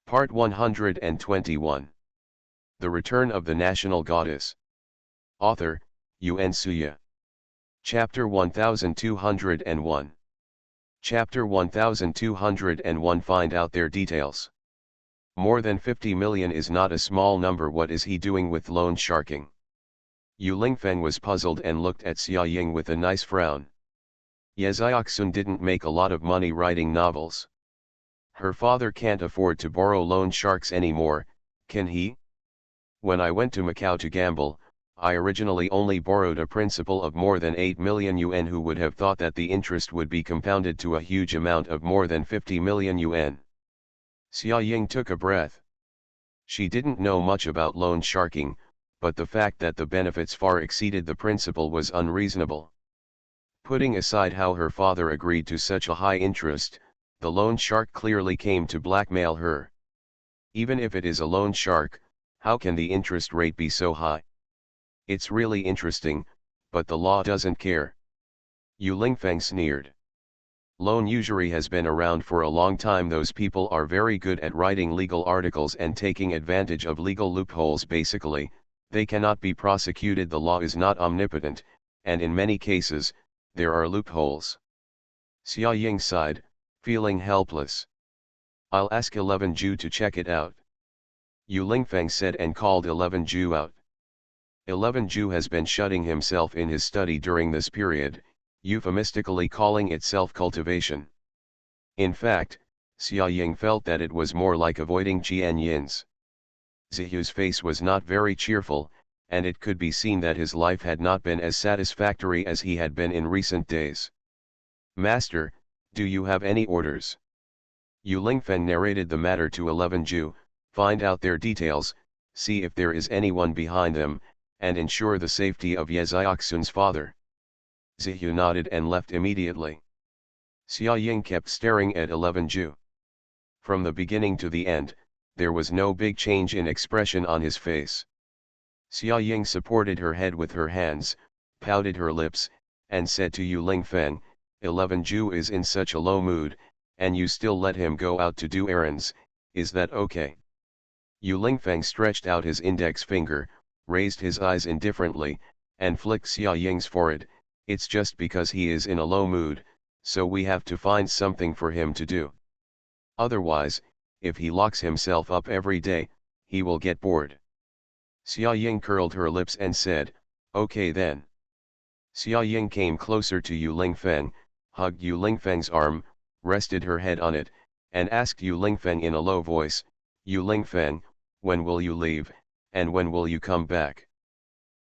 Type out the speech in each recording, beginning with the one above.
Part 121. The Return of the National Goddess. Author, Yun Suya. Chapter 1201. Chapter 1201. Find out their details. More than 50 million is not a small number. What is he doing with loan sharking? Yu Lingfeng was puzzled and looked at Xia Ying with a nice frown. Ye Xiaoxun didn't make a lot of money writing novels. Her father can't afford to borrow loan sharks anymore, can he? When I went to Macau to gamble, I originally only borrowed a principal of more than 8 million yuan. Who would have thought that the interest would be compounded to a huge amount of more than 50 million yuan? Xia Ying took a breath. She didn't know much about loan sharking, but the fact that the benefits far exceeded the principal was unreasonable. Putting aside how her father agreed to such a high interest, the loan shark clearly came to blackmail her. Even if it is a loan shark, how can the interest rate be so high? It's really interesting, but the law doesn't care. Yu Lingfeng sneered. Loan usury has been around for a long time. Those people are very good at writing legal articles and taking advantage of legal loopholes. Basically, they cannot be prosecuted. The law is not omnipotent, and in many cases, there are loopholes. Xia Ying sighed, feeling helpless. I'll ask 11 Ju to check it out. Yu Lingfeng said and called 11 Ju out. 11 Ju has been shutting himself in his study during this period, euphemistically calling it self-cultivation. In fact, Xia Ying felt that it was more like avoiding Jian Yin's. Zihu's face was not very cheerful, and it could be seen that his life had not been as satisfactory as he had been in recent days. Master, do you have any orders? Yu Lingfeng narrated the matter to 11 Ju, find out their details, see if there is anyone behind them, and ensure the safety of Ye Xiaoxun's father. Zihu nodded and left immediately. Xia Ying kept staring at 11 Ju. From the beginning to the end, there was no big change in expression on his face. Xia Ying supported her head with her hands, pouted her lips, and said to Yu Lingfeng, 11 Ju is in such a low mood, and you still let him go out to do errands, is that okay? Yu Lingfeng stretched out his index finger, raised his eyes indifferently, and flicked Xia Ying's forehead. It's just because he is in a low mood, so we have to find something for him to do. Otherwise, if he locks himself up every day, he will get bored. Xia Ying curled her lips and said, okay then. Xia Ying came closer to Yu Lingfeng, hugged Yu Lingfeng's arm, rested her head on it, and asked Yu Lingfeng in a low voice, Yu Lingfeng, when will you leave, and when will you come back?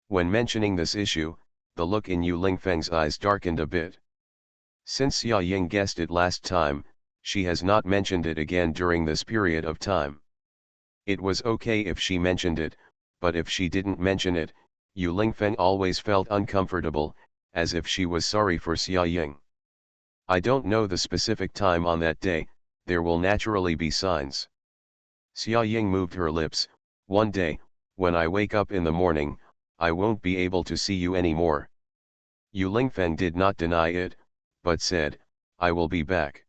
When mentioning this issue, the look in Yu Lingfeng's eyes darkened a bit. Since Xia Ying guessed it last time, she has not mentioned it again during this period of time. It was okay if she mentioned it, but if she didn't mention it, Yu Lingfeng always felt uncomfortable, as if she was sorry for Xia Ying. I don't know the specific time on that day, there will naturally be signs. Xia Ying moved her lips, one day, when I wake up in the morning, I won't be able to see you anymore. Yu Lingfeng did not deny it, but said, I will be back.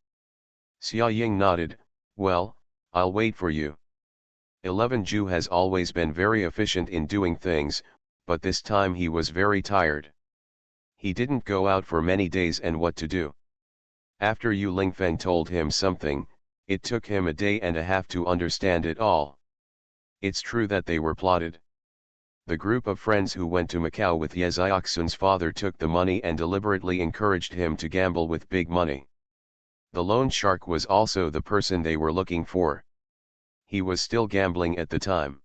Xia Ying nodded, well, I'll wait for you. 11 Ju has always been very efficient in doing things, but this time he was very tired. He didn't go out for many days, and what to do? After Yu Lingfeng told him something, it took him a day and a half to understand it all. It's true that they were plotted. The group of friends who went to Macau with Ye Xiaoxun's father took the money and deliberately encouraged him to gamble with big money. The loan shark was also the person they were looking for. He was still gambling at the time.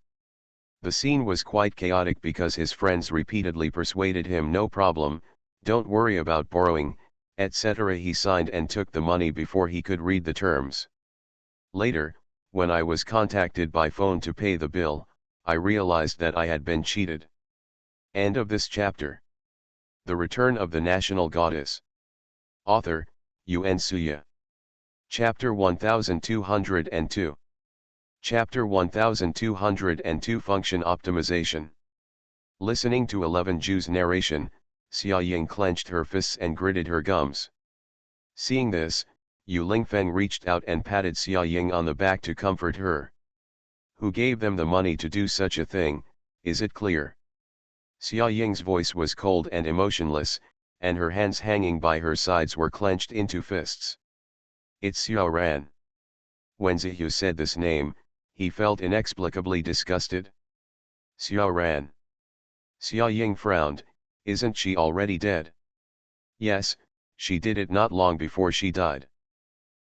The scene was quite chaotic because his friends repeatedly persuaded him, no problem, don't worry about borrowing, etc. He signed and took the money before he could read the terms. Later, when I was contacted by phone to pay the bill, I realized that I had been cheated. End of this chapter. The Return of the National Goddess. Author, Yun Suya. Chapter 1202. Chapter 1202 Function Optimization. Listening to 11 Ju's narration, Xia Ying clenched her fists and gritted her gums. Seeing this, Yu Lingfeng reached out and patted Xia Ying on the back to comfort her. Who gave them the money to do such a thing, is it clear? Xia Ying's voice was cold and emotionless, and her hands hanging by her sides were clenched into fists. It's Xiao Ran. When Zihu said this name, he felt inexplicably disgusted. Xiao Ran. Xia Ying frowned. Isn't she already dead? Yes, she did it not long before she died.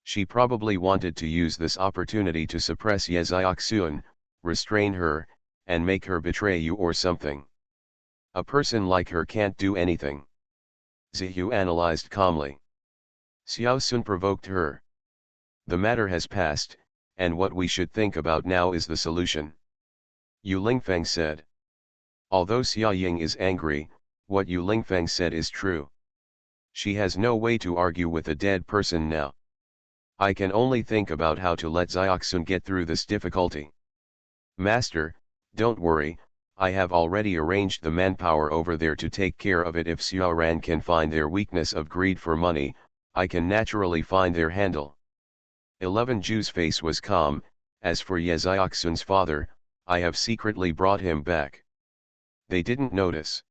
She probably wanted to use this opportunity to suppress Ye Xiaoxun, restrain her, and make her betray you or something. A person like her can't do anything. Zihu analyzed calmly. Xiao Sun provoked her. The matter has passed, and what we should think about now is the solution. Yu Lingfeng said. Although Xia Ying is angry, what Yu Lingfeng said is true. She has no way to argue with a dead person now. I can only think about how to let Xiaoxun get through this difficulty. Master, don't worry, I have already arranged the manpower over there to take care of it. If Xiao Ran can find their weakness of greed for money, I can naturally find their handle. 11 Ju's face was calm. As for Ye Xiaoxun's father, I have secretly brought him back. They didn't notice.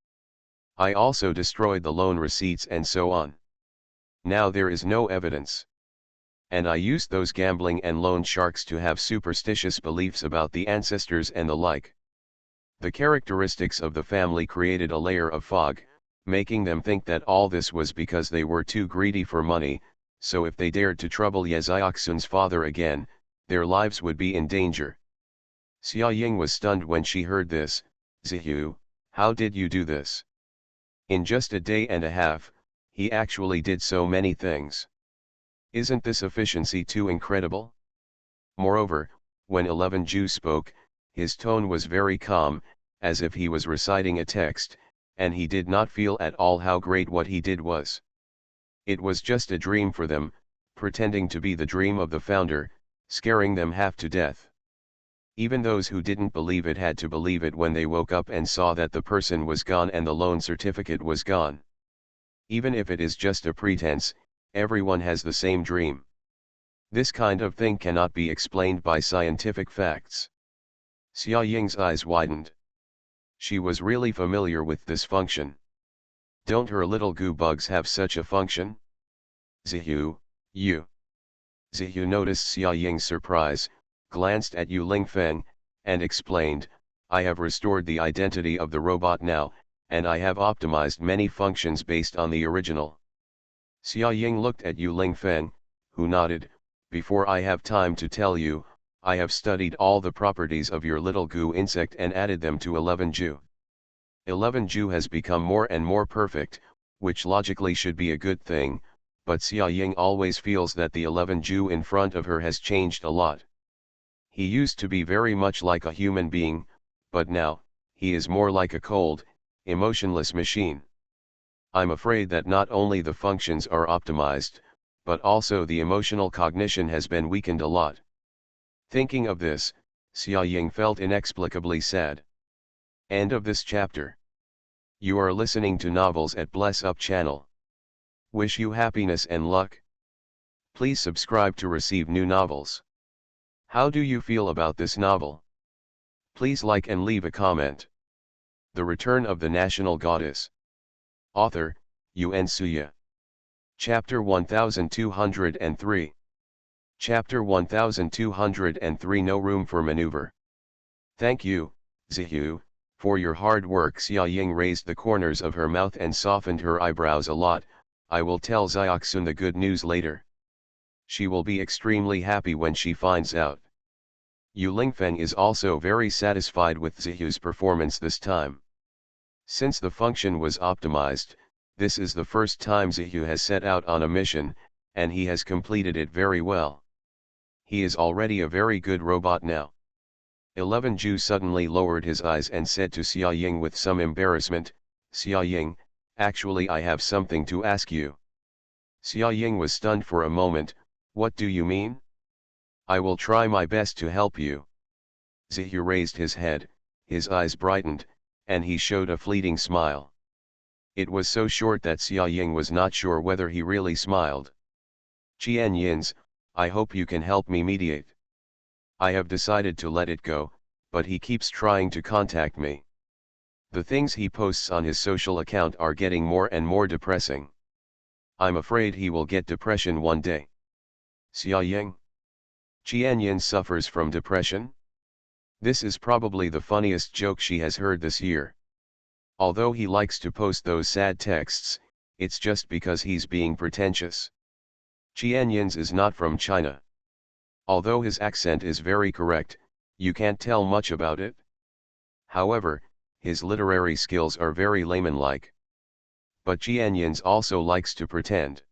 I also destroyed the loan receipts and so on. Now there is no evidence. And I used those gambling and loan sharks to have superstitious beliefs about the ancestors and the like. The characteristics of the family created a layer of fog, making them think that all this was because they were too greedy for money, so if they dared to trouble Ye Xiaoxun's father again, their lives would be in danger. Xia Ying was stunned when she heard this. Zihu, how did you do this? In just a day and a half, he actually did so many things. Isn't this efficiency too incredible? Moreover, when 11 Ju spoke, his tone was very calm, as if he was reciting a text, and he did not feel at all how great what he did was. It was just a dream for them, pretending to be the dream of the founder, scaring them half to death. Even those who didn't believe it had to believe it when they woke up and saw that the person was gone and the loan certificate was gone. Even if it is just a pretense, everyone has the same dream. This kind of thing cannot be explained by scientific facts. Xia Ying's eyes widened. She was really familiar with this function. Don't her little goo bugs have such a function? Zihu, you. Zihu noticed Xia Ying's surprise, glanced at Yu Lingfeng, and explained, I have restored the identity of the robot now, and I have optimized many functions based on the original. Xia Ying looked at Yu Lingfeng, who nodded. Before I have time to tell you, I have studied all the properties of your little goo insect and added them to 11 Ju. 11 Ju has become more and more perfect, which logically should be a good thing, but Xia Ying always feels that the 11 Ju in front of her has changed a lot. He used to be very much like a human being, but now, he is more like a cold, emotionless machine. I'm afraid that not only the functions are optimized, but also the emotional cognition has been weakened a lot. Thinking of this, Xia Ying felt inexplicably sad. End of this chapter. You are listening to Novels at Bless Up channel. Wish you happiness and luck. Please subscribe to receive new novels. How do you feel about this novel? Please like and leave a comment. The Return of the National Goddess. Author, Yuan Suya. Chapter 1203. Chapter 1203 No Room for Maneuver. Thank you, Zihu, for your hard work. Xia Ying raised the corners of her mouth and softened her eyebrows a lot. I will tell Xiaoxun the good news later. She will be extremely happy when she finds out. Yu Lingfeng is also very satisfied with Zihu's performance this time. Since the function was optimized, this is the first time Zihu has set out on a mission, and he has completed it very well. He is already a very good robot now. 11 Ju suddenly lowered his eyes and said to Xia Ying with some embarrassment, Xia Ying, actually I have something to ask you. Xia Ying was stunned for a moment. What do you mean? I will try my best to help you. Zihu raised his head, his eyes brightened, and he showed a fleeting smile. It was so short that Xia Ying was not sure whether he really smiled. Qian Yins, I hope you can help me mediate. I have decided to let it go, but he keeps trying to contact me. The things he posts on his social account are getting more and more depressing. I'm afraid he will get depression one day. Xia Ying. Qianyin suffers from depression? This is probably the funniest joke she has heard this year. Although he likes to post those sad texts, it's just because he's being pretentious. Qianyin's is not from China. Although his accent is very correct, you can't tell much about it. However, his literary skills are very layman-like. But Qianyin's also likes to pretend.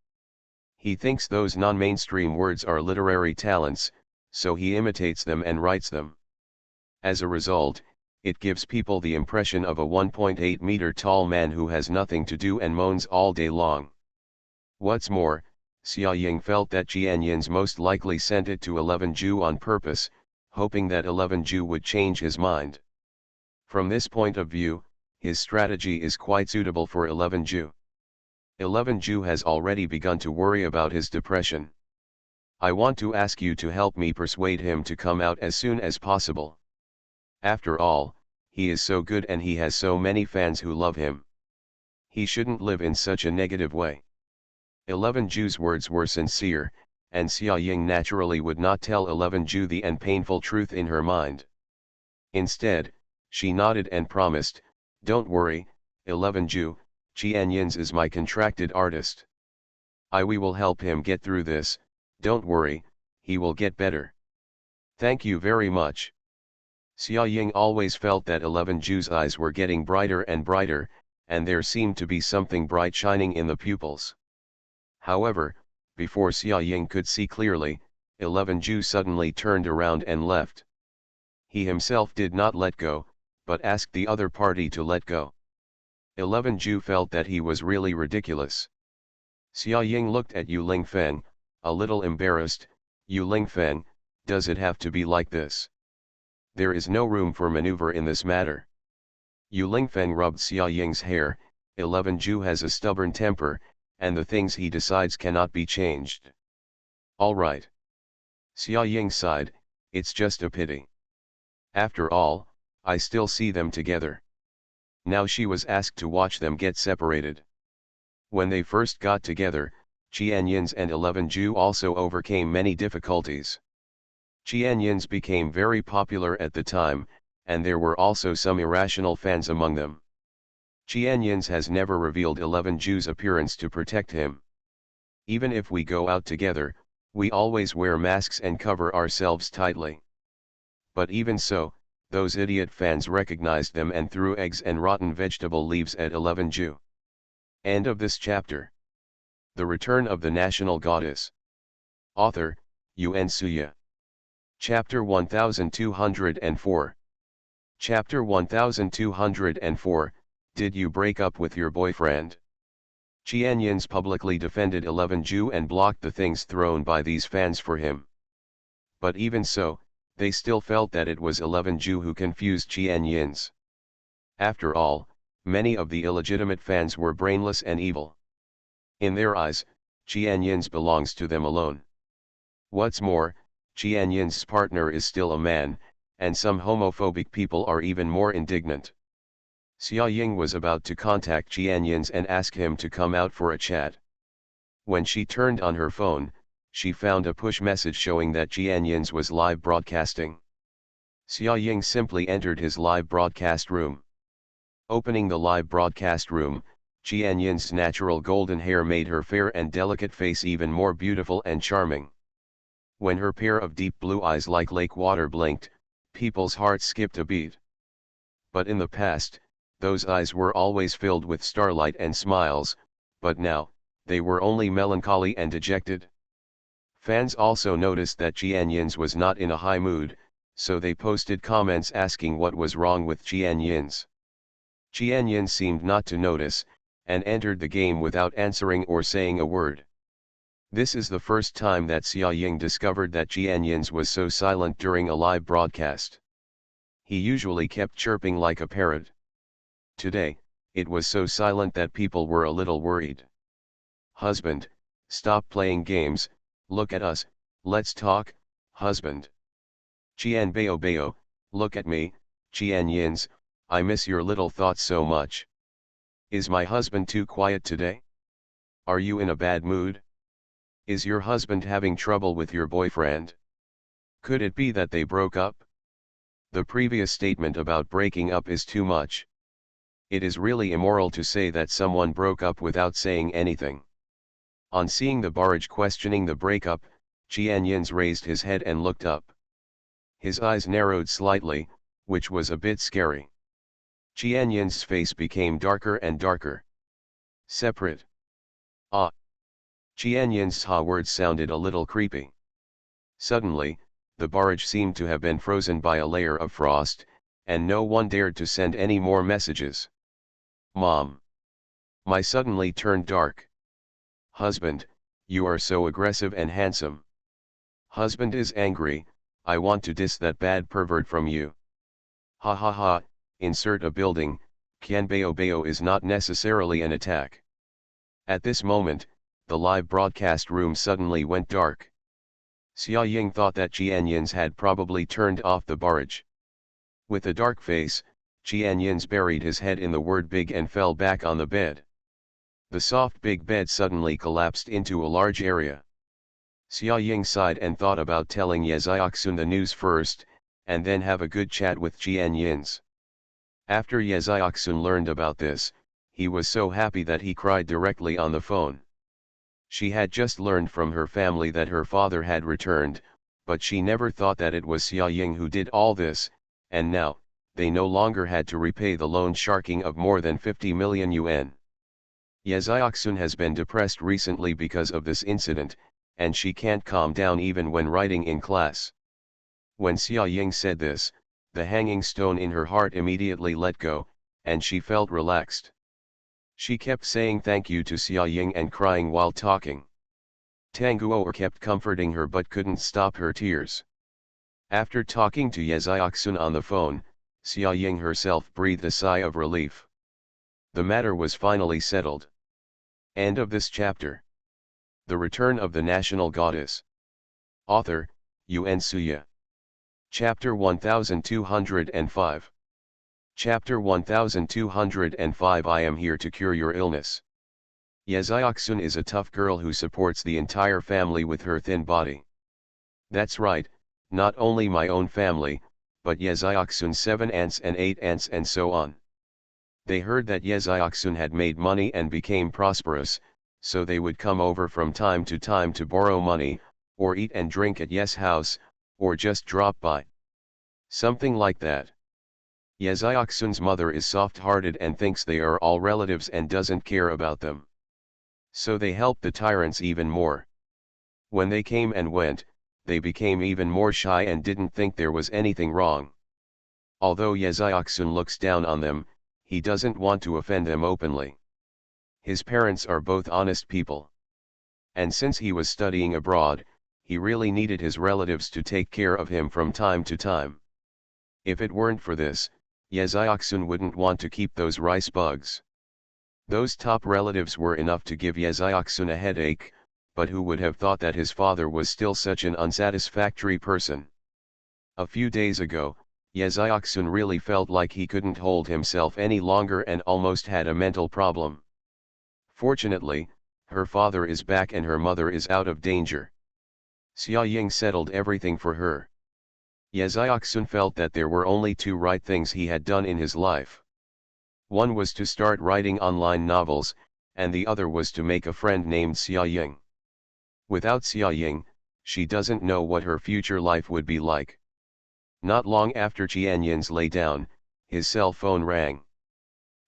He thinks those non-mainstream words are literary talents, so he imitates them and writes them. As a result, it gives people the impression of a 1.8-meter tall man who has nothing to do and moans all day long. What's more, Xia Ying felt that Qianyin's most likely sent it to 11 Ju on purpose, hoping that 11 Ju would change his mind. From this point of view, his strategy is quite suitable for 11 Ju. 11 Ju has already begun to worry about his depression. I want to ask you to help me persuade him to come out as soon as possible. After all, he is so good and he has so many fans who love him. He shouldn't live in such a negative way. 11 Ju's words were sincere, and Xia Ying naturally would not tell 11 Ju the painful truth in her mind. Instead, she nodded and promised, "Don't worry, 11 Ju, Qianyin's is my contracted artist. We will help him get through this, don't worry, he will get better." "Thank you very much." Xia Ying always felt that 11 Ju's eyes were getting brighter and brighter, and there seemed to be something bright shining in the pupils. However, before Xia Ying could see clearly, 11 Ju suddenly turned around and left. He himself did not let go, but asked the other party to let go. 11 Ju felt that he was really ridiculous. Xia Ying looked at Yu Lingfeng, a little embarrassed. "Yu Lingfeng, does it have to be like this? There is no room for maneuver in this matter." Yu Lingfeng rubbed Xia Ying's hair. 11 Ju has a stubborn temper, and the things he decides cannot be changed. "All right." Xia Ying sighed, "It's just a pity. After all, I still see them together." Now she was asked to watch them get separated. When they first got together, Qianyin's and 11 Ju also overcame many difficulties. Qianyin's became very popular at the time, and there were also some irrational fans among them. Qianyin's has never revealed 11 Ju's appearance to protect him. "Even if we go out together, we always wear masks and cover ourselves tightly." But even so, those idiot fans recognized them and threw eggs and rotten vegetable leaves at 11 Ju. End of this chapter. The Return of the National Goddess. Author, Yuan Suya. Chapter 1204. Chapter 1204, Did you break up with your boyfriend? Qianyin's publicly defended 11 Ju and blocked the things thrown by these fans for him. But even so, they still felt that it was 11 Ju who confused Qianyin's. After all, many of the illegitimate fans were brainless and evil. In their eyes, Qianyin's belongs to them alone. What's more, Qianyin's partner is still a man, and some homophobic people are even more indignant. Xia Ying was about to contact Qianyin's and ask him to come out for a chat. When she turned on her phone, she found a push message showing that Qianyin's was live broadcasting. Xia Ying simply entered his live broadcast room. Opening the live broadcast room, Qianyin's natural golden hair made her fair and delicate face even more beautiful and charming. When her pair of deep blue eyes like lake water blinked, people's hearts skipped a beat. But in the past, those eyes were always filled with starlight and smiles, but now, they were only melancholy and dejected. Fans also noticed that Qianyin's was not in a high mood, so they posted comments asking what was wrong with Qianyin's. Qianyin's seemed not to notice, and entered the game without answering or saying a word. This is the first time that Xia Ying discovered that Qianyin's was so silent during a live broadcast. He usually kept chirping like a parrot. Today, it was so silent that people were a little worried. "Husband, stop playing games, look at us, let's talk, husband." Qian Bao Bao, look at me, Qian Yins, I miss your little thoughts so much. Is my husband too quiet today? Are you in a bad mood? Is your husband having trouble with your boyfriend? Could it be that they broke up? The previous statement about breaking up is too much. It is really immoral to say that someone broke up without saying anything. On seeing the barrage questioning the breakup, Qian Yins raised his head and looked up. His eyes narrowed slightly, which was a bit scary. Qian Yin's face became darker and darker. Separate. Ah. Qian Yin's ha words sounded a little creepy. Suddenly, the barrage seemed to have been frozen by a layer of frost, and no one dared to send any more messages. Mom. My suddenly turned dark. Husband, you are so aggressive and handsome. Husband is angry, I want to diss that bad pervert from you. Ha ha ha, insert a building, Qian Bao Bao is not necessarily an attack. At this moment, the live broadcast room suddenly went dark. Xia Ying thought that Qian Yins had probably turned off the barrage. With a dark face, Qian Yins buried his head in the word big and fell back on the bed. The soft big bed suddenly collapsed into a large area. Xia Ying sighed and thought about telling Ye Xiaoxun the news first, and then have a good chat with Qian Yins. After Ye Xiaoxun learned about this, he was so happy that he cried directly on the phone. She had just learned from her family that her father had returned, but she never thought that it was Xia Ying who did all this, and now, they no longer had to repay the loan sharking of more than 50 million yuan. Ye Xiaoxun has been depressed recently because of this incident, and she can't calm down even when writing in class. When Xia Ying said this, the hanging stone in her heart immediately let go, and she felt relaxed. She kept saying thank you to Xia Ying and crying while talking. Tang Guo kept comforting her but couldn't stop her tears. After talking to Ye Xiaoxun on the phone, Xia Ying herself breathed a sigh of relief. The matter was finally settled. End of this chapter. The Return of the National Goddess. Author, Yuan Suya. Chapter 1205. Chapter 1205 I am here to cure your illness. Ye Xiaoxun is a tough girl who supports the entire family with her thin body. That's right, not only my own family, but Ye Xiaoxun's 7 aunts and 8 aunts and so on. They heard that Ye Xiaoxun had made money and became prosperous, so they would come over from time to borrow money, or eat and drink at Ye's house, or just drop by. Something like that. Ye Xiaoxun's mother is soft-hearted and thinks they are all relatives and doesn't care about them. So they help the tyrants even more. When they came and went, they became even more shy and didn't think there was anything wrong. Although Ye Xiaoxun looks down on them, he doesn't want to offend them openly. His parents are both honest people. And since he was studying abroad, he really needed his relatives to take care of him from time to time. If it weren't for this, Ye Xiaoxun wouldn't want to keep those rice bugs. Those top relatives were enough to give Ye Xiaoxun a headache, but who would have thought that his father was still such an unsatisfactory person? A few days ago, Ye Xiaoxun really felt like he couldn't hold himself any longer and almost had a mental problem. Fortunately, her father is back and her mother is out of danger. Xia Ying settled everything for her. Ye Xiaoxun felt that there were only two right things he had done in his life. One was to start writing online novels, and the other was to make a friend named Xia Ying. Without Xia Ying, she doesn't know what her future life would be like. Not long after Qian Yins lay down, his cell phone rang.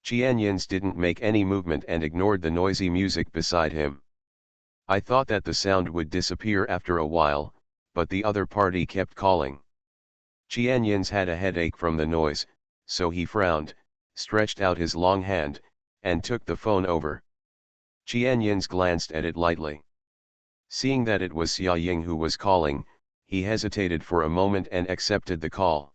Qian Yins didn't make any movement and ignored the noisy music beside him. I thought that the sound would disappear after a while, but the other party kept calling. Qian Yins had a headache from the noise, so he frowned, stretched out his long hand, and took the phone over. Qian Yins glanced at it lightly. Seeing that it was Xia Ying who was calling, he hesitated for a moment and accepted the call.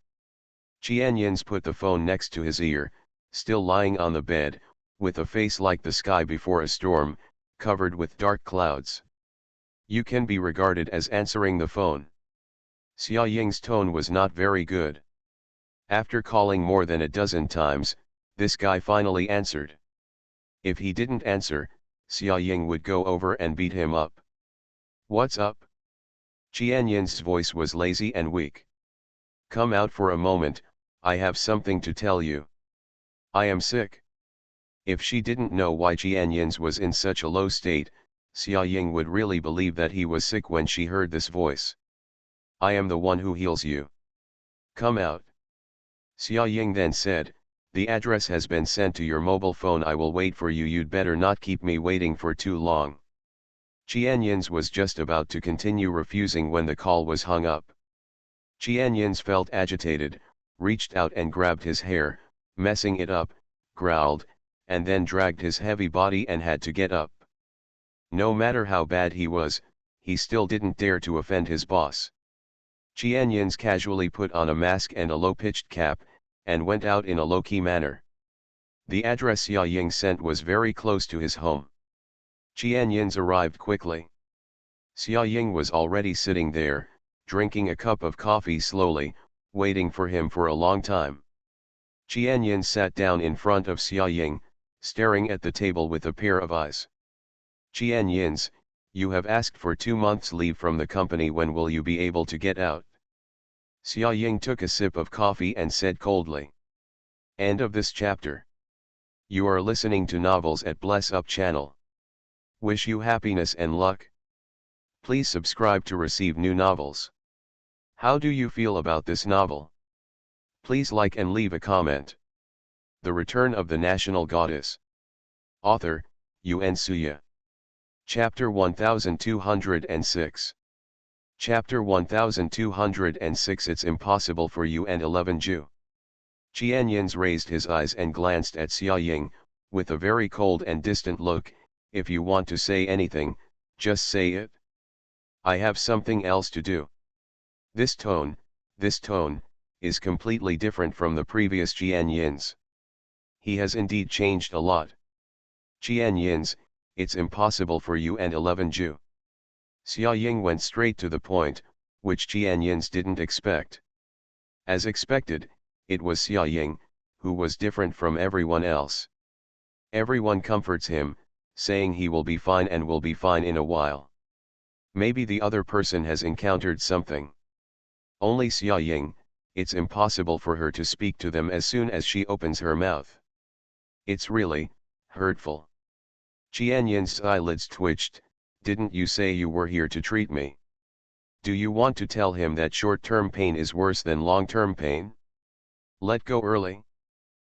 Qian Yins put the phone next to his ear, still lying on the bed, with a face like the sky before a storm, covered with dark clouds. You can be regarded as answering the phone. Xia Ying's tone was not very good. After calling more than a dozen times, this guy finally answered. If he didn't answer, Xia Ying would go over and beat him up. What's up? Qianyin's voice was lazy and weak. Come out for a moment, I have something to tell you. I am sick. If she didn't know why Qianyin's was in such a low state, Xia Ying would really believe that he was sick when she heard this voice. I am the one who heals you. Come out. Xia Ying then said, the address has been sent to your mobile phone. I will wait for you. You'd better not keep me waiting for too long. Qianyin's was just about to continue refusing when the call was hung up. Qianyin's felt agitated, reached out and grabbed his hair, messing it up, growled, and then dragged his heavy body and had to get up. No matter how bad he was, he still didn't dare to offend his boss. Qianyin's casually put on a mask and a low-pitched cap, and went out in a low-key manner. The address Xia Ying sent was very close to his home. Qianyin's arrived quickly. Xia Ying was already sitting there, drinking a cup of coffee slowly, waiting for him for a long time. Qianyin sat down in front of Xia Ying, staring at the table with a pair of eyes. Qianyin's, you have asked for 2 months leave from the company. When will you be able to get out? Xia Ying took a sip of coffee and said coldly. End of this chapter. You are listening to Novels at Bless Up channel. Wish you happiness and luck. Please subscribe to receive new novels. How do you feel about this novel? Please like and leave a comment. The Return of the National Goddess. Author, Yuan Suya. Chapter 1206. Chapter 1206. It's impossible for you and 11 Jew. Qianyin's raised his eyes and glanced at Xia Ying, with a very cold and distant look. If you want to say anything, just say it. I have something else to do. This tone, is completely different from the previous Qianyin's. He has indeed changed a lot. Qianyin's, it's impossible for you and 11 Jew. Xia Ying went straight to the point, which Qianyin's didn't expect. As expected, it was Xia Ying, who was different from everyone else. Everyone comforts him, saying he will be fine and will be fine in a while. Maybe the other person has encountered something. Only Xia Ying, it's impossible for her to speak to them as soon as she opens her mouth. It's really hurtful. Qianyin's eyelids twitched. Didn't you say you were here to treat me? Do you want to tell him that short-term pain is worse than long-term pain? Let go early.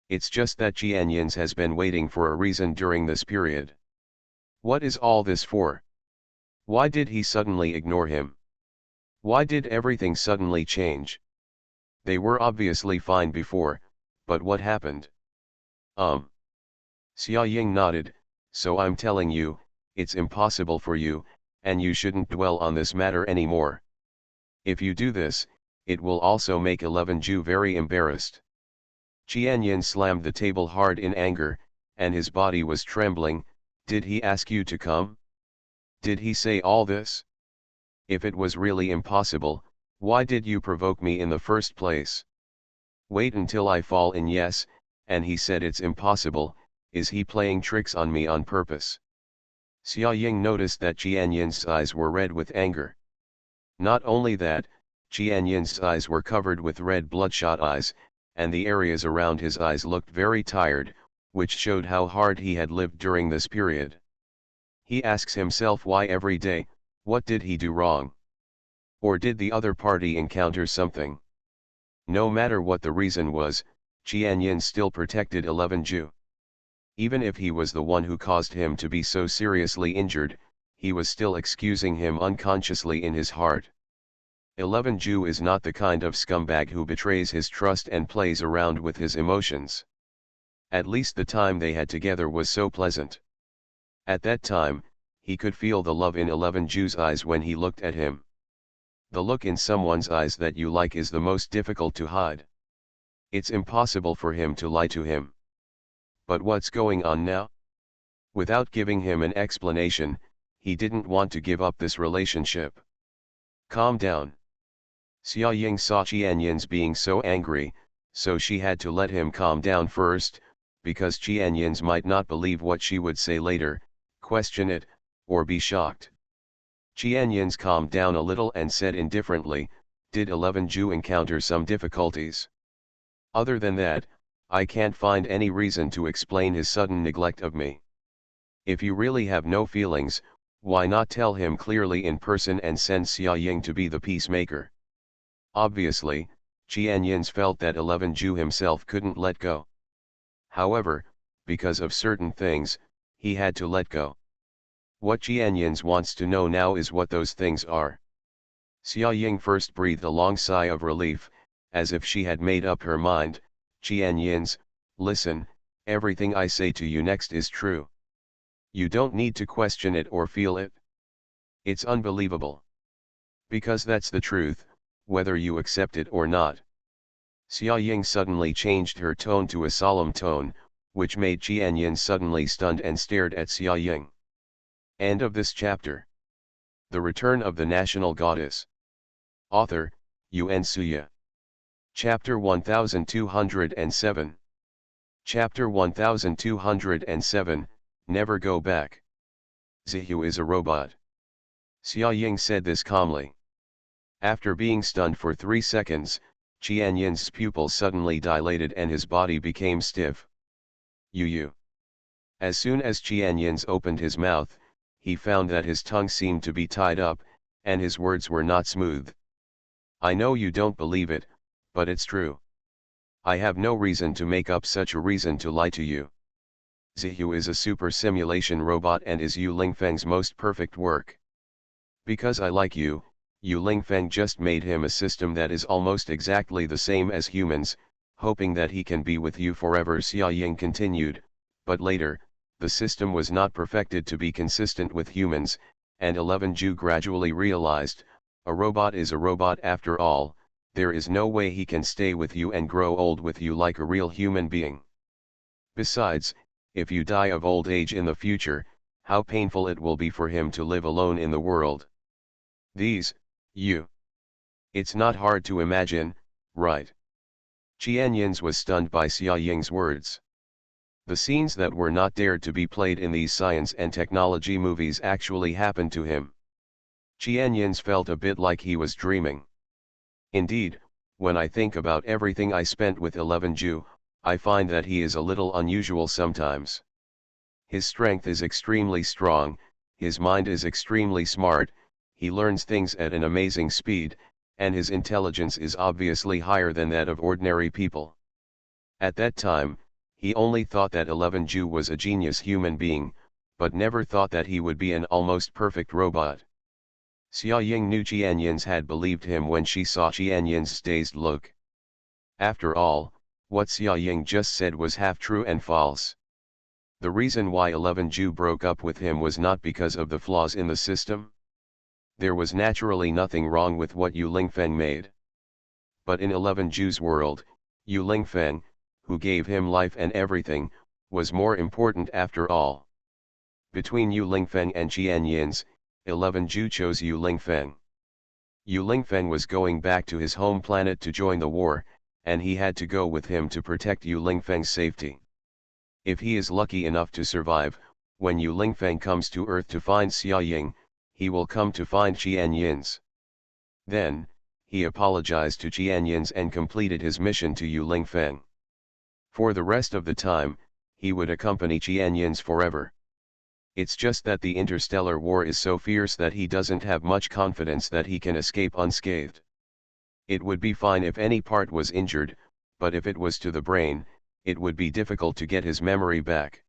It's just that Qianyin's has been waiting for a reason during this period. What is all this for? Why did he suddenly ignore him? Why did everything suddenly change? They were obviously fine before, but what happened? Xia Ying nodded. So I'm telling you, it's impossible for you, and you shouldn't dwell on this matter anymore. If you do this, it will also make 11 Jew very embarrassed. Qianyin slammed the table hard in anger, and his body was trembling. Did he ask you to come? Did he say all this? If it was really impossible, why did you provoke me in the first place? Wait until I fall in. Yes, and he said it's impossible. Is he playing tricks on me on purpose? Xia Ying noticed that Qianyin's eyes were red with anger. Not only that, Qianyin's eyes were covered with red bloodshot eyes, and the areas around his eyes looked very tired, which showed how hard he had lived during this period. He asks himself why every day. What did he do wrong? Or did the other party encounter something? No matter what the reason was, Qianyin still protected 11 Jew. Even if he was the one who caused him to be so seriously injured, he was still excusing him unconsciously in his heart. 11 Jew is not the kind of scumbag who betrays his trust and plays around with his emotions. At least the time they had together was so pleasant. At that time, he could feel the love in 11 Jew's eyes when he looked at him. The look in someone's eyes that you like is the most difficult to hide. It's impossible for him to lie to him. But what's going on now? Without giving him an explanation, he didn't want to give up this relationship. Calm down. Xia Ying saw Qianyin's being so angry, so she had to let him calm down first, because Qianyin's might not believe what she would say later, question it, or be shocked. Qianyin's calmed down a little and said indifferently, "Did 11 Ju encounter some difficulties? Other than that, I can't find any reason to explain his sudden neglect of me. If you really have no feelings, why not tell him clearly in person and send Xia Ying to be the peacemaker?" Obviously, Qianyin's felt that 11 Ju himself couldn't let go. However, because of certain things, he had to let go. What Qianyin's wants to know now is what those things are. Xia Ying first breathed a long sigh of relief, as if she had made up her mind. "Qianyin's, listen, everything I say to you next is true. You don't need to question it or feel it. It's unbelievable. Because that's the truth, whether you accept it or not." Xia Ying suddenly changed her tone to a solemn tone, which made Qianyin suddenly stunned and stared at Xia Ying. End of this chapter. The Return of the National Goddess. Author, Yuan Suya. Chapter 1207. Chapter 1207, Never Go Back. Zihu is a robot. Xia Ying said this calmly. After being stunned for 3 seconds, Qianyin's pupils suddenly dilated and his body became stiff. You. As soon as Qianyin's opened his mouth, he found that his tongue seemed to be tied up, and his words were not smooth. "I know you don't believe it, but it's true. I have no reason to make up such a reason to lie to you. Zihu is a super simulation robot and is Yu Lingfeng's most perfect work. Because I like you, Yu Lingfeng just made him a system that is almost exactly the same as humans, hoping that he can be with you forever," Xia Ying continued, "but later, the system was not perfected to be consistent with humans, and 11 Ju gradually realized, a robot is a robot after all, there is no way he can stay with you and grow old with you like a real human being. Besides, if you die of old age in the future, how painful it will be for him to live alone in the world. It's not hard to imagine, right?" Qianyin's was stunned by Xia Ying's words. The scenes that were not dared to be played in these science and technology movies actually happened to him. Qianyin's felt a bit like he was dreaming. "Indeed, when I think about everything I spent with 11 Ju, I find that he is a little unusual sometimes. His strength is extremely strong, his mind is extremely smart, he learns things at an amazing speed, and his intelligence is obviously higher than that of ordinary people. At that time, he only thought that 11 Ju was a genius human being, but never thought that he would be an almost perfect robot." Xia Ying knew Qianyin's had believed him when she saw Qianyin's dazed look. After all, what Xia Ying just said was half true and false. The reason why 11 Ju broke up with him was not because of the flaws in the system. There was naturally nothing wrong with what Yu Lingfeng made. But in 11 Ju's world, Yu Lingfeng, who gave him life and everything, was more important after all. Between Yu Lingfeng and Qianyin's, 11 Ju chose Yu Lingfeng. Yu Lingfeng was going back to his home planet to join the war, and he had to go with him to protect Yu Lingfeng's safety. If he is lucky enough to survive, when Yu Lingfeng comes to Earth to find Xia Ying, he will come to find Qianyin's. Then, he apologized to Qianyin's and completed his mission to Yu Lingfeng. For the rest of the time, he would accompany Qianyin's forever. It's just that the interstellar war is so fierce that he doesn't have much confidence that he can escape unscathed. It would be fine if any part was injured, but if it was to the brain, it would be difficult to get his memory back.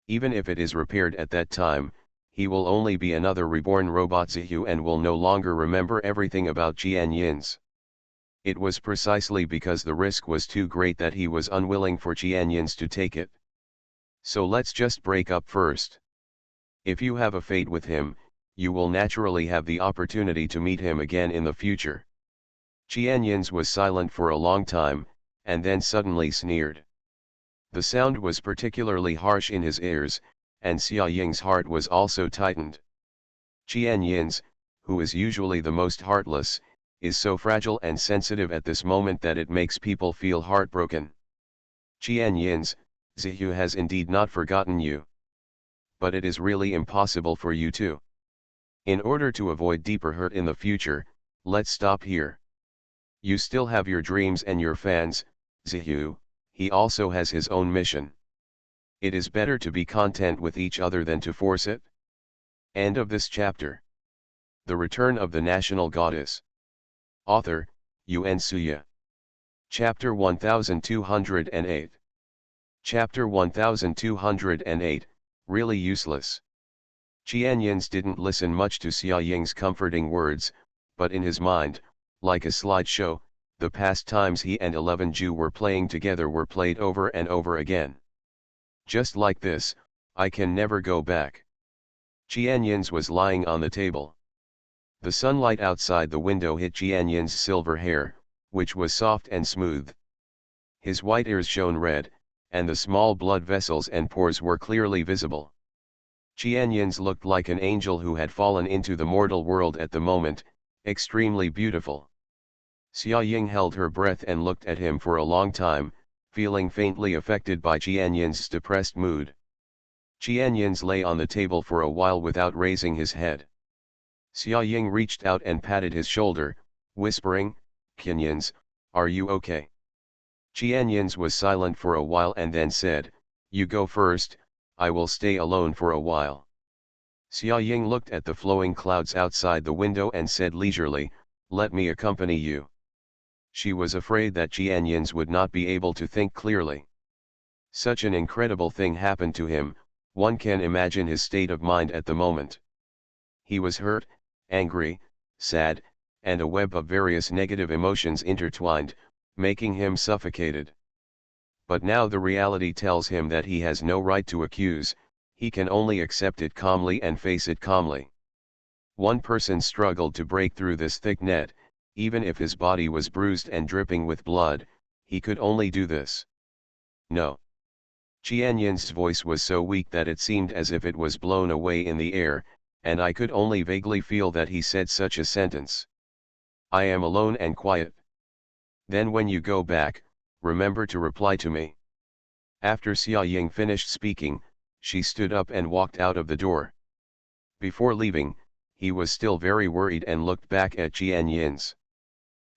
Even if it is repaired at that time, he will only be another reborn robot Zihu and will no longer remember everything about Qianyin's. It was precisely because the risk was too great that he was unwilling for Qianyin's to take it. "So let's just break up first. If you have a fate with him, you will naturally have the opportunity to meet him again in the future." Qianyin's was silent for a long time, and then suddenly sneered. The sound was particularly harsh in his ears, and Xia Ying's heart was also tightened. Qianyin's, who is usually the most heartless, is so fragile and sensitive at this moment that it makes people feel heartbroken. Qianyins, Zihu has indeed not forgotten you. But it is really impossible for you to. In order to avoid deeper hurt in the future, let's stop here. You still have your dreams and your fans, Zihu, he also has his own mission. It is better to be content with each other than to force it. End of this chapter. The Return of the National Goddess. Author, Yun Suya. Chapter 1208. Chapter 1208, really useless. Qianyins didn't listen much to Xia Ying's comforting words, but in his mind, like a slideshow, the past times he and 11 Ju were playing together were played over and over again. Just like this, I can never go back. Qianyins was lying on the table. The sunlight outside the window hit Qianyin's silver hair, which was soft and smooth. His white ears shone red, and the small blood vessels and pores were clearly visible. Qianyins looked like an angel who had fallen into the mortal world at the moment, extremely beautiful. Xia Ying held her breath and looked at him for a long time, feeling faintly affected by Qianyin's depressed mood. Qianyins lay on the table for a while without raising his head. Xia Ying reached out and patted his shoulder, whispering, "Qianyins, are you okay?" Qianyins was silent for a while and then said, "You go first, I will stay alone for a while." Xia Ying looked at the flowing clouds outside the window and said leisurely, "Let me accompany you." She was afraid that Qianyins would not be able to think clearly. Such an incredible thing happened to him, one can imagine his state of mind at the moment. He was hurt, angry, sad, and a web of various negative emotions intertwined, making him suffocated. But now the reality tells him that he has no right to accuse, he can only accept it calmly and face it calmly. One person struggled to break through this thick net, even if his body was bruised and dripping with blood, he could only do this. No. Qianyin's voice was so weak that it seemed as if it was blown away in the air, and I could only vaguely feel that he said such a sentence. "I am alone and quiet. Then when you go back, remember to reply to me." After Xia Ying finished speaking, she stood up and walked out of the door. Before leaving, he was still very worried and looked back at Qianyins.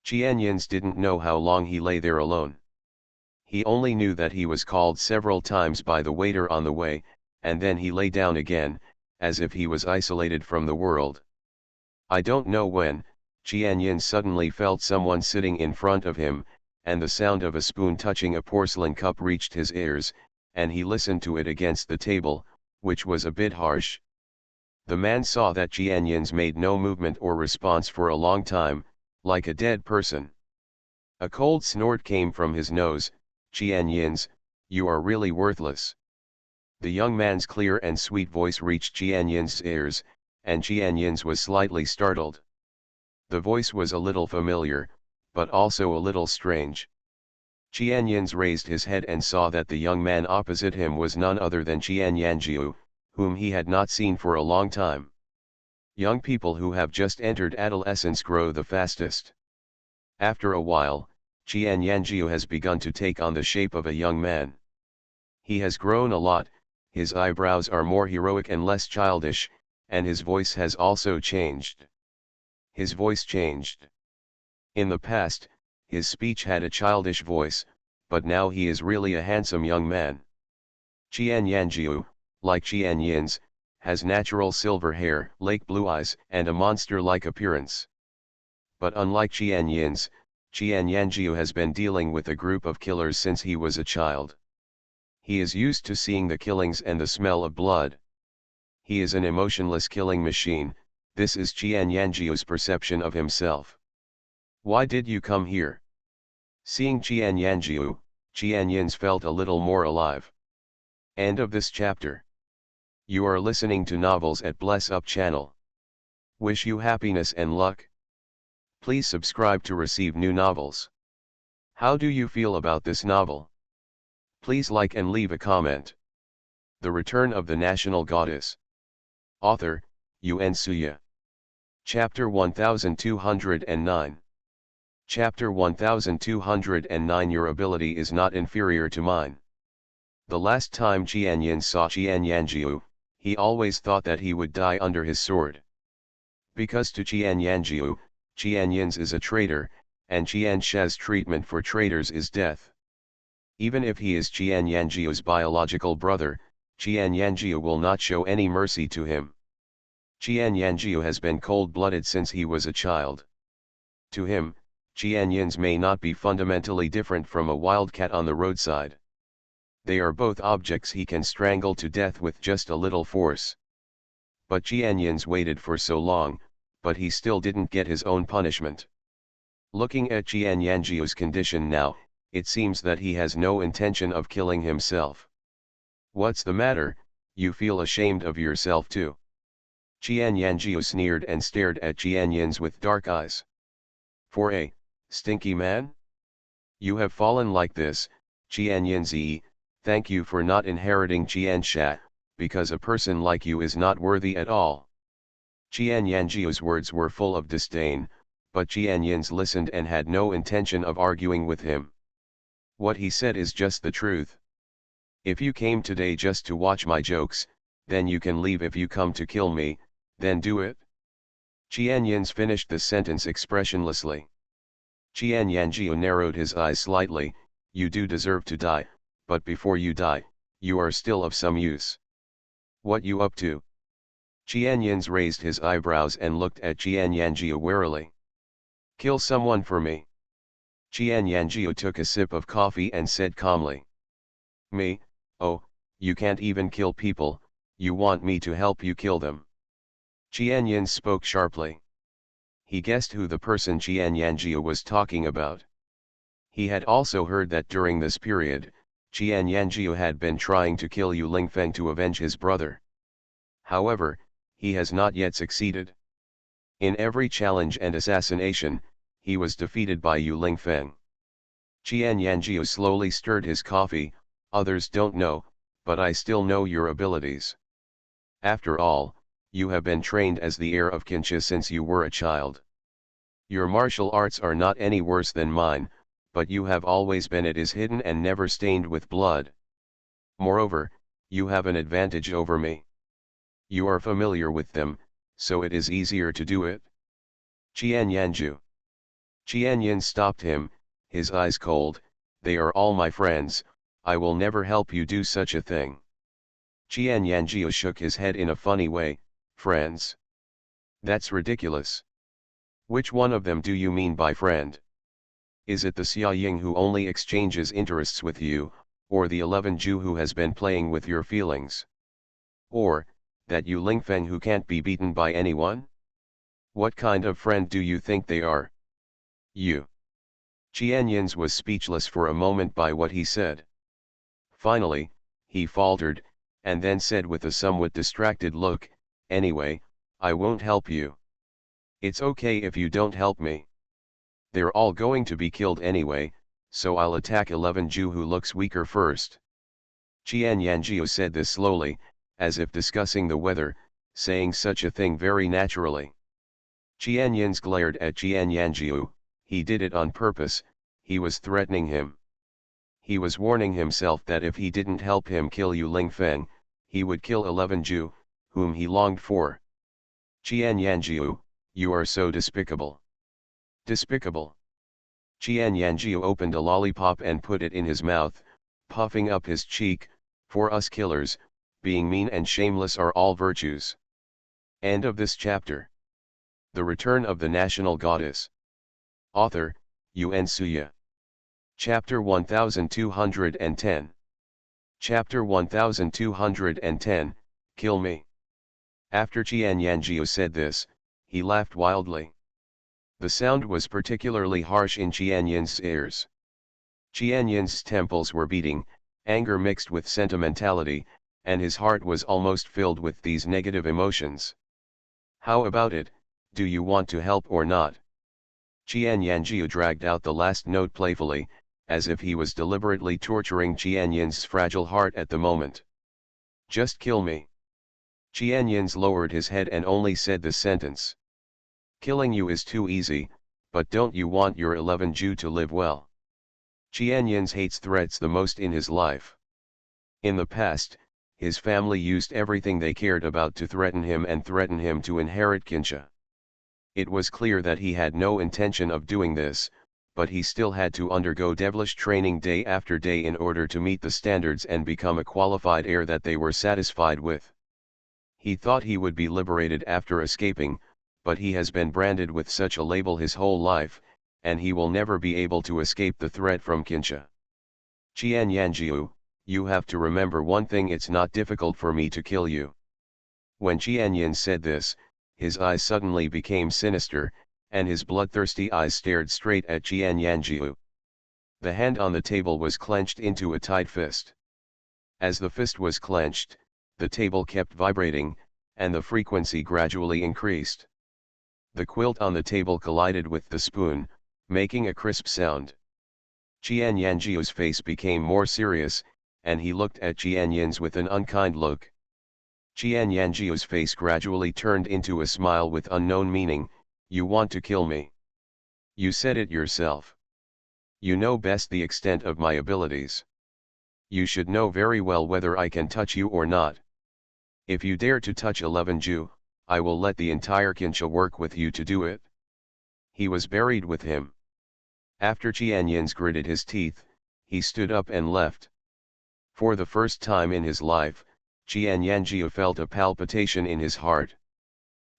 Qianyins didn't know how long he lay there alone. He only knew that he was called several times by the waiter on the way, and then he lay down again, as if he was isolated from the world. I don't know when, Qianyins suddenly felt someone sitting in front of him, and the sound of a spoon touching a porcelain cup reached his ears, and he listened to it against the table, which was a bit harsh. The man saw that Qianyins made no movement or response for a long time, like a dead person. A cold snort came from his nose. "Qianyins, you are really worthless." The young man's clear and sweet voice reached Qianyin's ears, and Qianyins was slightly startled. The voice was a little familiar, but also a little strange. Qianyins raised his head and saw that the young man opposite him was none other than Qianyanjiu, whom he had not seen for a long time. Young people who have just entered adolescence grow the fastest. After a while, Qianyanjiu has begun to take on the shape of a young man. He has grown a lot, his eyebrows are more heroic and less childish, and his voice has also changed. His voice changed. In the past, his speech had a childish voice, but now he is really a handsome young man. Qianyanjiu, like Qianyins, has natural silver hair, lake blue eyes, and a monster-like appearance. But unlike Qianyins, Qianyanjiu has been dealing with a group of killers since he was a child. He is used to seeing the killings and the smell of blood. He is an emotionless killing machine, this is Qianyanjiu's perception of himself. "Why did you come here?" Seeing Qianyanjiu, Qianyins felt a little more alive. End of this chapter. You are listening to Novels at Bless Up channel. Wish you happiness and luck. Please subscribe to receive new novels. How do you feel about this novel? Please like and leave a comment. The Return of the National Goddess. Author, Yun Suya. Chapter 1209. Chapter 1209 Your ability is not inferior to mine. The last time Jianyin saw Jianyanjiu, he always thought that he would die under his sword. Because to Jianyanjiu, Jianyin's is a traitor, and Jianshe's treatment for traitors is death. Even if he is Jianyanjiu's biological brother, Jianyanjiu will not show any mercy to him. Jianyanjiu has been cold-blooded since he was a child. To him, Jianyins may not be fundamentally different from a wildcat on the roadside. They are both objects he can strangle to death with just a little force. But Jianyins waited for so long, but he still didn't get his own punishment. Looking at Jianyanjiu's condition now, it seems that he has no intention of killing himself. What's the matter, you feel ashamed of yourself too? Jianyanjiu sneered and stared at Jianyins with dark eyes. For a stinky man? You have fallen like this, Jianyinzi, thank you for not inheriting Jiansha, because a person like you is not worthy at all. Jianyanjiu's words were full of disdain, but Jianyins listened and had no intention of arguing with him. What he said is just the truth. If you came today just to watch my jokes, then you can leave. If you come to kill me, then do it. Jianyins finished the sentence expressionlessly. Jianyanjiu narrowed his eyes slightly. You do deserve to die, but before you die, you are still of some use. What you up to? Jianyins raised his eyebrows and looked at Jianyanjiu warily. Kill someone for me. Jianyanjiu took a sip of coffee and said calmly. Me? Oh, you can't even kill people, you want me to help you kill them. Jianyins spoke sharply. He guessed who the person Jianyanjiu was talking about. He had also heard that during this period, Jianyanjiu had been trying to kill Yu Lingfeng to avenge his brother. However, he has not yet succeeded. In every challenge and assassination, he was defeated by Yu Lingfeng. Jianyanjiu slowly stirred his coffee. Others don't know, but I still know your abilities. After all, you have been trained as the heir of Qinshi since you were a child. Your martial arts are not any worse than mine, but you have always been. It is hidden and never stained with blood. Moreover, you have an advantage over me. You are familiar with them, so it is easier to do it. Jianyanjiu. Jianyin stopped him, his eyes cold. They are all my friends, I will never help you do such a thing. Jianyanjiu shook his head in a funny way. Friends? That's ridiculous. Which one of them do you mean by friend? Is it the Xiaoying who only exchanges interests with you, or the 11 Jew who has been playing with your feelings? Or, that Yu Lingfeng who can't be beaten by anyone? What kind of friend do you think they are? You. Jianyins was speechless for a moment by what he said. Finally, he faltered, and then said with a somewhat distracted look, anyway, I won't help you. It's okay if you don't help me. They're all going to be killed anyway, so I'll attack 11 Jew who looks weaker first. Jianyanjiu said this slowly, as if discussing the weather, saying such a thing very naturally. Jianyins glared at Jianyanjiu. He did it on purpose, he was threatening him. He was warning himself that if he didn't help him kill Yu Lingfeng, he would kill 11 Jew, whom he longed for. Jianyanjiu, you are so despicable. Despicable. Jianyanjiu opened a lollipop and put it in his mouth, puffing up his cheek. For us killers, being mean and shameless are all virtues. End of this chapter. The Return of the National Goddess. Author, Yuan Suya. Chapter 1210. Chapter 1210, Kill Me. After Jianyanjiu said this, he laughed wildly. The sound was particularly harsh in Jianyin's ears. Jianyin's temples were beating, anger mixed with sentimentality, and his heart was almost filled with these negative emotions. How about it, do you want to help or not? Jianyanjiu dragged out the last note playfully, as if he was deliberately torturing Jianyin's fragile heart at the moment. Just kill me. Jianyins lowered his head and only said the sentence. Killing you is too easy, But don't you want your 11 Jew to live well? Qianyins hates threats the most in his life. In the past, his family used everything they cared about to threaten him and threaten him to inherit Qinsha. It was clear that he had no intention of doing this, but he still had to undergo devilish training day after day in order to meet the standards and become a qualified heir that they were satisfied with. He thought he would be liberated after escaping, but he has been branded with such a label his whole life, and he will never be able to escape the threat from Qinsha. Qian Yanjiu, you have to remember one thing: it's not difficult for me to kill you. When Qianyin said this, his eyes suddenly became sinister, and his bloodthirsty eyes stared straight at Qian Yanjiu. The hand on the table was clenched into a tight fist. As the fist was clenched, the table kept vibrating, and the frequency gradually increased. The quilt on the table collided with the spoon, making a crisp sound. Qian Yanjiu's face became more serious, and he looked at Qianyin's with an unkind look. Qian Yanjiu's face gradually turned into a smile with unknown meaning. You want to kill me? You said it yourself. You know best the extent of my abilities. You should know very well whether I can touch you or not. If you dare to touch 11 Jew, I will let the entire Qinsha work with you to do it. He was buried with him. After Qianyins gritted his teeth, he stood up and left. For the first time in his life, Qian Yanjiu felt a palpitation in his heart.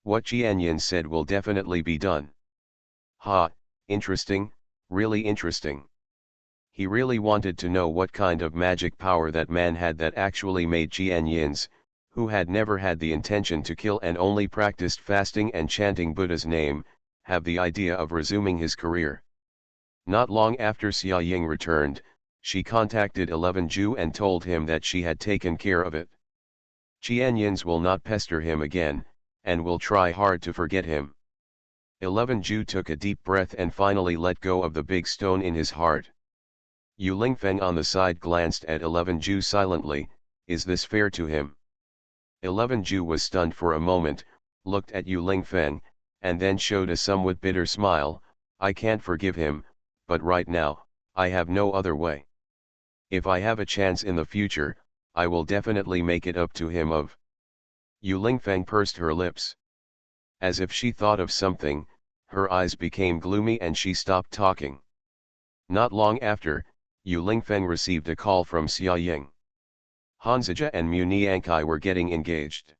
What Qianyin said will definitely be done. Ha, interesting, really interesting. He really wanted to know what kind of magic power that man had that actually made Qianyins, who had never had the intention to kill and only practiced fasting and chanting Buddha's name, have the idea of resuming his career. Not long after Xia Ying returned, she contacted 11 Jew and told him that she had taken care of it. Qianyins will not pester him again, and will try hard to forget him. 11 Jew took a deep breath and finally let go of the big stone in his heart. Yu Lingfeng on the side glanced at 11 Jew silently. Is this fair to him? 11 Jew was stunned for a moment, looked at Yu Lingfeng, and then showed a somewhat bitter smile. I can't forgive him, but right now, I have no other way. If I have a chance in the future, I will definitely make it up to him of. Yu Lingfeng pursed her lips. As if she thought of something, her eyes became gloomy and she stopped talking. Not long after, Yu Lingfeng received a call from Xia Ying. Hanzija and Mu Niankai were getting engaged.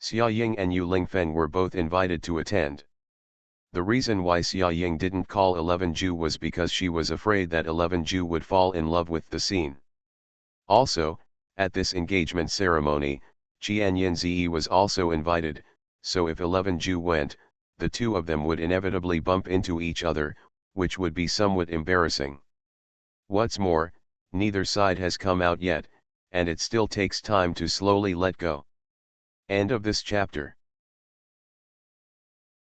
Xia Ying and Yu Lingfeng were both invited to attend. The reason why Xia Ying didn't call 11 Jew was because she was afraid that 11 Jew would fall in love with the scene. Also, at this engagement ceremony, Qianyin Zi was also invited, so if 11 Jew went, the two of them would inevitably bump into each other, which would be somewhat embarrassing. What's more, neither side has come out yet, and it still takes time to slowly let go. End of this chapter.